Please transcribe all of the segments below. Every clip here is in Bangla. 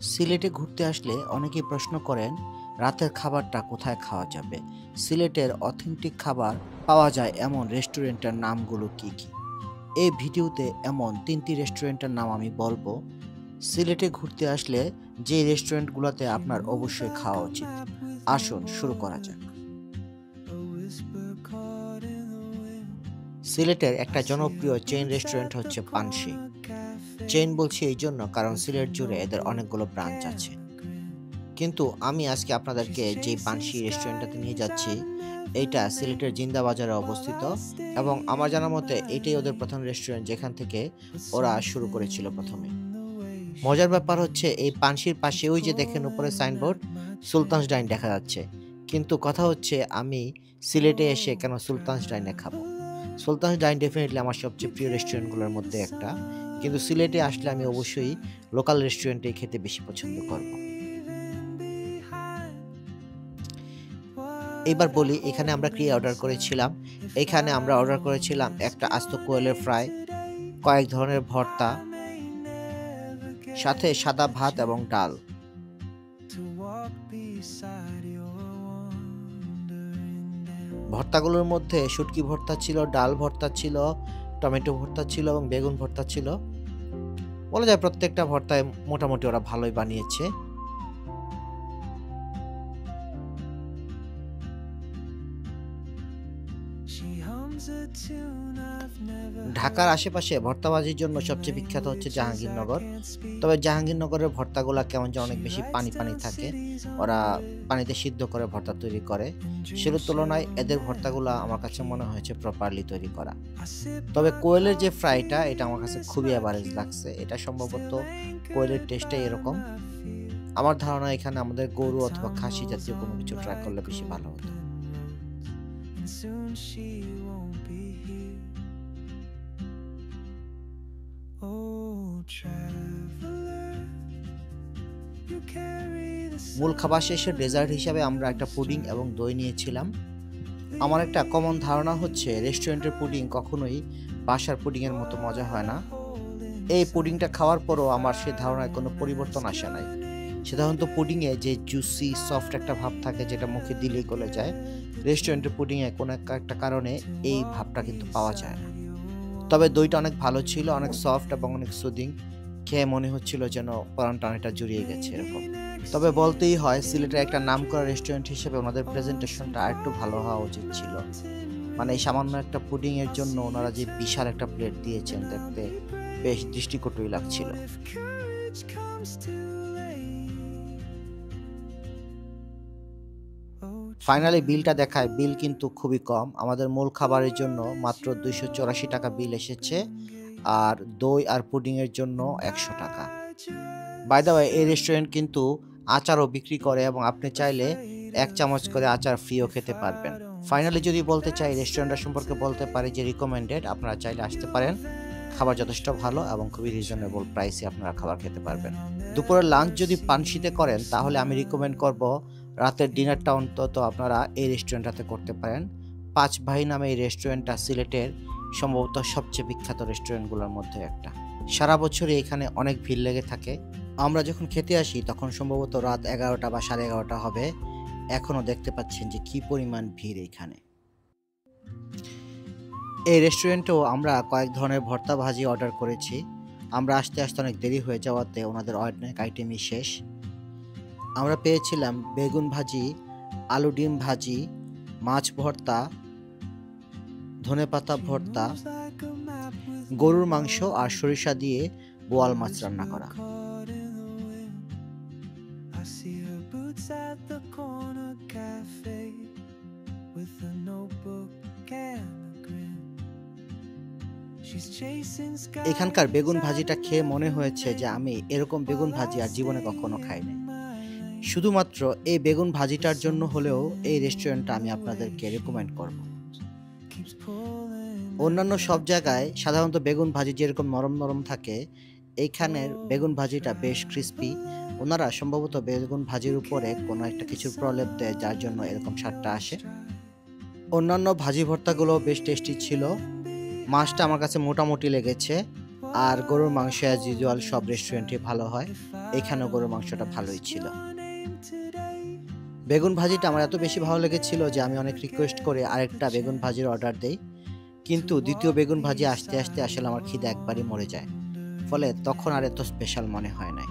সিলেটে ঘুরতে আসলে অনেকেই প্রশ্ন করেন রাতের খাবারটা কোথায় খাওয়া যাবে। সিলেটের অথেন্টিক খাবার পাওয়া যায় এমন রেস্টুরেন্টের নামগুলো কি কি? এই ভিডিওতে এমন ৩টি রেস্টুরেন্টের নাম আমি বলবো। সিলেটে ঘুরতে আসলে যে রেস্টুরেন্টগুলোতে আপনার অবশ্যই খাওয়া উচিত। আসুন শুরু করা যাক। সিলেটের একটা জনপ্রিয় চেইন রেস্টুরেন্ট হচ্ছে পানসী। চেইন বলছি এই জন্য কারণ সিলেট জুড়ে এদের অনেকগুলো ব্রাঞ্চ আছে। কিন্তু আমি আজকে আপনাদেরকে যে পানসী রেস্টুরেন্টটাতে নিয়ে যাচ্ছি, এইটা সিলেটের জিন্দা বাজারে অবস্থিত এবং আমার জানা মতে এইটাই ওদের প্রথম রেস্টুরেন্ট যেখান থেকে ওরা শুরু করেছিল প্রথমে। মজার ব্যাপার হচ্ছে এই পানসীর পাশে ওই যে দেখেন উপরে সাইনবোর্ড সুলতানস ডাইন দেখা যাচ্ছে। কিন্তু কথা হচ্ছে আমি সিলেটে এসে কেন সুলতানস ডাইনে খাবো? সুলতানস ডাইন ডেফিনিটলি আমার সবচেয়ে প্রিয় রেস্টুরেন্টগুলোর মধ্যে একটা। কিন্তু সিলেটে আসলে আমি অবশ্যই লোকাল রেস্টুরেন্টে খেতে বেশি পছন্দ করব। এবার বলি এখানে আমরা কি অর্ডার করেছিলাম। এখানে আমরা অর্ডার করেছিলাম একটা আস্ত কোয়েলের ফ্রাই, কয়েক ধরনের ভর্তা, সাথে সাদা ভাত এবং ডাল। ভর্তাগুলোর মধ্যে শুটকি ভর্তা ছিল, ডাল ভর্তা ছিল, টমেটো ভর্তা ছিল এবং বেগুন ভর্তা ছিল। বলা যায় প্রত্যেকটা ভর্তায় মোটামুটি ওরা ভালোই বানিয়েছে। ঢাকার আশেপাশে ভর্তাবাজির জন্য সবচেয়ে বিখ্যাত হচ্ছে জাহাঙ্গীরনগর। তবে জাহাঙ্গীরনগরের ভর্তাগুলা কেমন যেন অনেক বেশি পানি পানি থাকে। ওরা পানিতে সিদ্ধ করে ভর্তা তৈরি করে। সেটার তুলনায় এদের ভর্তাগুলা আমার কাছে মনে হয়েছে প্রপারলি তৈরি করা। তবে কোয়েলের যে ফ্রাইটা এটা আমার কাছে খুবই অ্যাভারেজ লাগছে। এটা সম্ভবত কোয়েলের টেস্টটাই এরকম। আমার ধারণা এখানে আমাদের গরু অথবা খাসি জাতীয় কোনো কিছু ট্রাই করলে বেশি ভালো হতো। মূল খাবার শেষে ডেজার্ট হিসাবে আমরা একটা পুডিং এবং দই নিয়েছিলাম। আমার একটা কমন ধারণা হচ্ছে রেস্টুরেন্টের পুডিং কখনোই বাসার পুডিংয়ের মতো মজা হয় না। এই পুডিংটা খাওয়ার পরও আমার সেই ধারণায় কোনো পরিবর্তন আসে নাই। সাধারণত পুডিংয়ে যে জুসি সফট একটা ভাব থাকে যেটা মুখে দিলেই গলে যায়, রেস্টুরেন্টের পুডিংয়ে কোনো একটা কারণে এই ভাবটা কিন্তু পাওয়া যায় না। তবে দইটা অনেক ভালো ছিল, অনেক সফট এবং অনেক সুদিং। খেয়ে মনে হচ্ছিল যেন পরাণ টানেটা জুড়িয়ে গেছে এরকম। তবে বলতেই হয় সিলেটের একটা নামকরা রেস্টুরেন্ট হিসেবে ওনাদের প্রেজেন্টেশনটা আরেকটু ভালো হওয়া উচিত ছিল। মানে এই সামান্য একটা পুডিং এর জন্য ওনারা যে বিশাল একটা প্লেট দিয়েছেন দেখতে বেশ দৃষ্টিকটুই লাগছিল। ফাইনালি বিলটা দেখায়, বিল কিন্তু খুবই কম। আমাদের মূল খাবারের জন্য মাত্র 284 টাকা বিল এসেছে, আর দই আর পুডিং এর জন্য 100 টাকা। বাই দ্য ওয়ে এই রেস্টুরেন্ট কিন্তু আচারও বিক্রি করে এবং আপনি চাইলে 1 চামচ করে আচার ফ্রিও খেতে পারবেন। ফাইনালি যদি বলতে চাই রেস্টুরেন্টটা সম্পর্কে বলতে পারি যে রিকমেন্ডেড, আপনারা চাইলে আসতে পারেন। খাবার যথেষ্ট ভালো এবং খুবই রিজনেবল প্রাইসে আপনারা খাবার খেতে পারবেন। দুপুরের লাঞ্চ যদি পানশীতে করেন তাহলে আমি রিকমেন্ড করব রাতের ডিনারটা অন্তত আপনারা এই রেস্টুরেন্টটাতে করতে পারেন। ৫ ভাই নামে এই রেস্টুরেন্টটা সিলেটের সম্ভবত সবচেয়ে বিখ্যাত রেস্টুরেন্টগুলোর মধ্যে একটা। সারা বছরই এখানে অনেক ভিড় লেগে থাকে। আমরা যখন খেতে আসি তখন সম্ভবত রাত 11টা বা 11:30 হবে। এখনও দেখতে পাচ্ছেন যে কি পরিমাণ ভিড় এইখানে। এই রেস্টুরেন্টেও আমরা কয়েক ধরনের ভর্তা ভাজি অর্ডার করেছি। আমরা আসতে আসতে অনেক দেরি হয়ে যাওয়াতে ওনাদের অনেক আইটেমই শেষ। আমরা পেয়েছিলাম বেগুন ভাজি, আলু ডিম ভাজি, মাছ ভর্তা, ধনেপাতা ভর্তা, গরুর মাংস আর সরিষা দিয়ে বোয়াল মাছ রান্না করা। এখানকার বেগুন ভাজিটা খেয়ে মনে হয়েছে যে আমি এরকম বেগুন ভাজি আর জীবনে কখনো খাইনি। শুধুমাত্র এই বেগুন ভাজিটার জন্য হলেও এই রেস্টুরেন্টটা আমি আপনাদেরকে রেকমেন্ড করব। অন্যান্য সব জায়গায় সাধারণত বেগুন ভাজি যেরকম নরম নরম থাকে, এইখানের বেগুন ভাজিটা বেশ ক্রিস্পি। ওনারা সম্ভবত বেগুন ভাজির উপরে কোনো একটা কিছুর প্রলেপ দেয় যার জন্য এরকম স্বাদটা আসে। অন্যান্য ভাজি ভর্তাগুলো বেশ টেস্টি ছিল। মাছটা আমার কাছে মোটামুটি লেগেছে। আর গরুর মাংস অ্যাজ ইউজুয়াল সব রেস্টুরেন্টে ভালো হয়, এখানেও গরুর মাংসটা ভালোই ছিল। বেগুন ভাজিটা আমার এত বেশি ভালো লেগেছিল যে আমি অনেক রিকোয়েস্ট করে আরেকটা বেগুন ভাজির অর্ডার দেই, কিন্তু দ্বিতীয় বেগুন ভাজি আসতে আসতে আসলে আমার খিদে একবারই মরে যায়, ফলে তখন আর এত স্পেশাল মনে হয় নাই।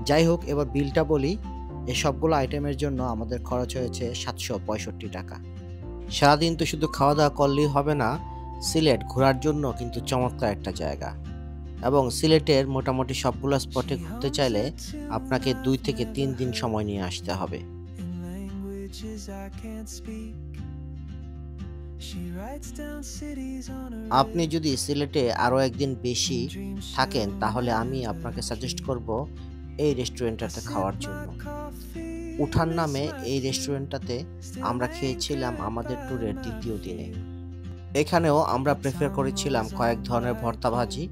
যাই হোক, এবার বিলটা বলি। এই সবগুলো আইটেমের জন্য আমাদের খরচ হয়েছে 765 টাকা। সারাদিন তো শুধু খাওয়া দাওয়া করলেই হবে না, সিলেট ঘোরার জন্য কিন্তু চমৎকার একটা জায়গা, এবং সিলেটের মোটামুটি সবগুলো স্পটে ঘুরতে চাইলে আপনাকে 2 থেকে 3 দিন সময় নিয়ে আসতে হবে। আপনি যদি সিলেটে আরও একদিন বেশি থাকেন তাহলে আমি আপনাকে সাজেস্ট করব এই রেস্টুরেন্টটাতে খাওয়ার জন্য। উঠান নামে এই রেস্টুরেন্টটাতে আমরা খেয়েছিলাম আমাদের ট্যুরের দ্বিতীয় দিনে। এখানেও আমরা প্রেফার করেছিলাম কয়েক ধরনের ভর্তা ভাজি,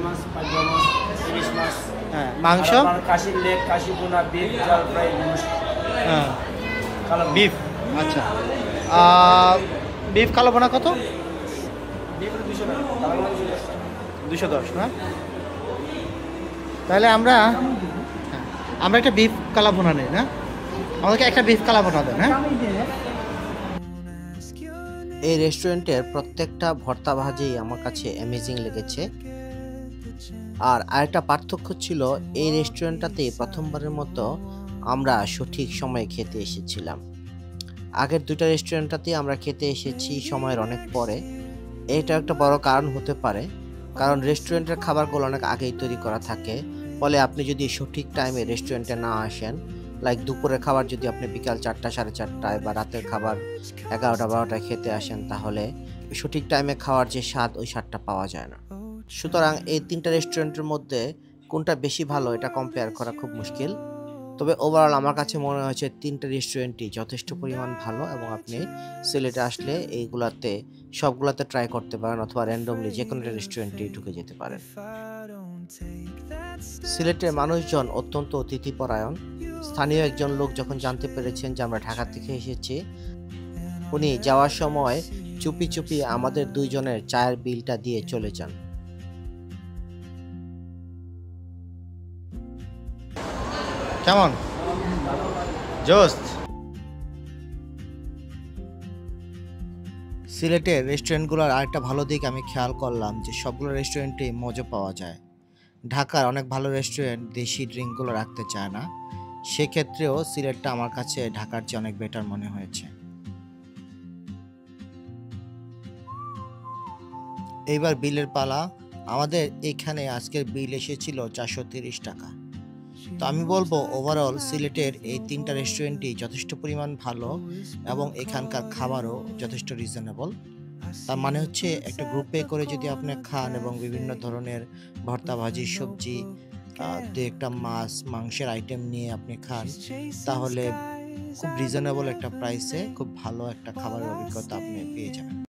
মাছ, পাবদা মাছ, ইলিশ মাছ, হ্যাঁ, মাংস, আর আপনার কাশির লেগ, কাশি ভুনা, বিফ, জাল ফ্রাই, হ্যাঁ, কালো বিফ। আচ্ছা, বিফ কালো বোনা কত? বিফ 200 টাকা, কালো ভুনা 210 টাকা। 210 না? তাহলে আমরা একটা বিফ কালা বোনা নেই না? আমাদেরকে একটা বিফ কালা বোনা দেন, হ্যাঁ? এই রেস্টুরেন্টের প্রত্যেকটা ভর্তা ভাজি আমার কাছে অ্যামেজিং লেগেছে। আর আরেকটা পার্থক্য ছিল, এই রেস্টুরেন্টটাতে প্রথমবারের মতো আমরা সঠিক সময়ে খেতে এসেছিলাম। আগের দুইটা রেস্টুরেন্টটাতে আমরা খেতে এসেছি সময়ের অনেক পরে। এটা একটা বড় কারণ হতে পারে, কারণ রেস্টুরেন্টের খাবারগুলো অনেক আগেই তৈরি করা থাকে, ফলে আপনি যদি সঠিক টাইমে রেস্টুরেন্টে না আসেন, লাইক দুপুরের খাবার যদি আপনি বিকাল 4টা 4:30টায় বা রাতের খাবার 11টা 12টায় খেতে আসেন, তাহলে সঠিক টাইমে খাওয়ার যে স্বাদ, ওই স্বাদটা পাওয়া যায় না। সুতরাং এই 3টা রেস্টুরেন্টের মধ্যে কোনটা বেশি ভালো এটা কম্পেয়ার করা খুব মুশকিল। তবে ওভারঅল আমার কাছে মনে হয়েছে 3টা রেস্টুরেন্টই যথেষ্ট পরিমাণ ভালো, এবং আপনি সিলেটে আসলে এইগুলাতে সবগুলাতে ট্রাই করতে পারেন, অথবা র্যান্ডমলি যে কোনো রেস্টুরেন্টে ঢুকে যেতে পারেন। সিলেটের মানুষজন অত্যন্ত অতিথিপরায়ণ। স্থানীয় একজন লোক যখন জানতে পেরেছেন যে আমরা ঢাকা থেকে এসেছি, উনি যাওয়ার সময় চুপি চুপি আমাদের দুইজনের চায়ের বিলটা দিয়ে চলে যান। কেমন জোস্ত? সিলেটের রেস্টুরেন্টগুলোর আরেকটা ভালো দিক আমি খেয়াল করলাম যে সবগুলো রেস্টুরেন্টে মজা পাওয়া যায়। ঢাকার অনেক ভালো রেস্টুরেন্ট দেশি ড্রিঙ্কগুলো রাখতে চায় না, সেক্ষেত্রেও সিলেটটা আমার কাছে ঢাকার চেয়ে অনেক বেটার মনে হয়েছে। এইবার বিলের পালা। আমাদের এখানে আজকের বিল এসেছিল 430 টাকা। তো আমি বলবো ওভারঅল সিলেটের এই 3টা রেস্টুরেন্টই যথেষ্ট পরিমাণ ভালো, এবং এখানকার খাবারও যথেষ্ট রিজনেবল। তার মানে হচ্ছে একটা গ্রুপে করে যদি আপনি খান এবং বিভিন্ন ধরনের ভর্তা ভাজি সবজি, দু একটা মাছ মাংসের আইটেম নিয়ে আপনি খান, তাহলে খুব রিজনেবল একটা প্রাইসে খুব ভালো একটা খাবারের অভিজ্ঞতা আপনি পেয়ে যাবেন।